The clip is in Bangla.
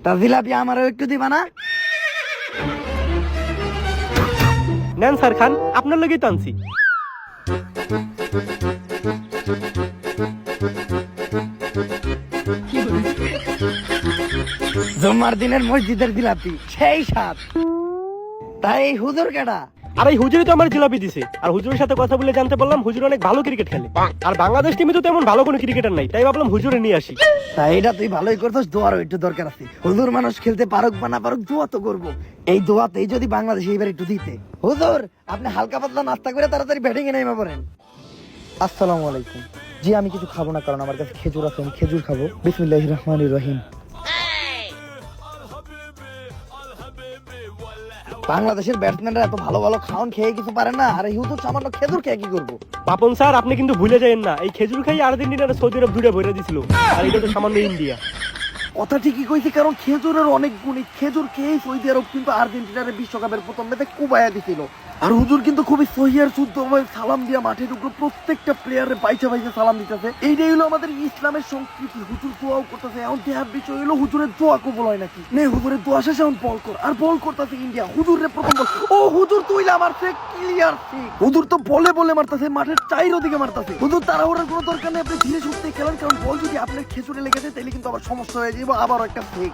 তা জিলাপি আমারও একটু দিবা না? নেন স্যার খান, আপনার লগেই তো আনছি। জুম্মার দিনের মসজিদের জিলাপি সেই স্বাদ। তাই এই হুজুর কেডা? আর এই হুজুরই তো আমার জিলাপি দিছে। আর হুজুরের সাথে কথা বলে জানতে পারলাম হুজুর অনেক ভালো ক্রিকেট খেলে। আর বাংলাদেশ টিমে তো তেমন ভালো কোনো ক্রিকেটার নাই, তাই ভাবলাম হুজুরে নিয়ে আসি। তা এটা তুই ভালোই করছিস, দোয়ারও একটু দরকার আছে। হুজুর মানুষ খেলতে পারুক বা না পারুক, দোয়া তো করবো। এই দোয়াতেই যদি বাংলাদেশ এইবার একটু দিতে। হুজুর আপনি হালকা পাতলা নাস্তা করে তাড়াতাড়ি ব্যাটিং এ নেমে পড়েন। আসসালামু আলাইকুম। জি আমি কিছু খাবো না, কারণ আমার কাছে খেজুর আছে, আমি খেজুর খাবো। বিসমিল্লাহির রহমানির রহিম। বাংলাদেশের ব্যাটসম্যানরা এত ভালো ভালো খাওয়ান খেয়ে কিছু পারে না, আর এই হুজুর সামান্য খেজুর খেয়ে কি করবো? পাপন স্যার আপনি কিন্তু ভুলে যাবেন না, এই খেজুর খাই আর্জেন্টিনার সৌদি আরব দূরে ভরে দিছিল। আর এটা তো সামান্য ইন্ডিয়া। কথা ঠিকই কইছে, কারণ খেজুরের অনেক গুণী। খেজুর খেয়ে সৌদি আরব কিন্তু আর্জেন্টিনার বিশ্বকাপের প্রথম ম্যাচে কুবাইয়া দিছিল। আর হুজুর কিন্তু খুবই সহিয়ার শুদ্ধ ভাবে সালাম দিয়া মাঠের উপর প্রত্যেকটা প্লেয়ারের বাইচা বাইচা সালাম দিতেছে। এইটাই হলো আমাদের ইসলামের সংস্কৃতি। হুজুর দোয়াও করতেছে। এখন দেহার বিষয় হলো হুজুরের দোয়া কবুল হয় নাকি। নে হুজুরের দোয়া শেষে এখন বল কর। আর বল করতেছে ইন্ডিয়া। হুজুরের প্রথম বল, ও হুজুর তুইলা মারছে ক্লিয়ার ঠিক। হুজুর তো বলে বলে মারতেছে, মাঠের চাইর ওদিকে মারতেছে। হুজুর তাড়াহুড়ার কোনো দরকার নেই, আপনি ধীরে সুস্থে খেলেন, কারণ বল যদি আপনার খেজুরে লেগেছে তাহলে কিন্তু আবার সমস্যা হয়ে যাবে, আবার একটা ঠিক।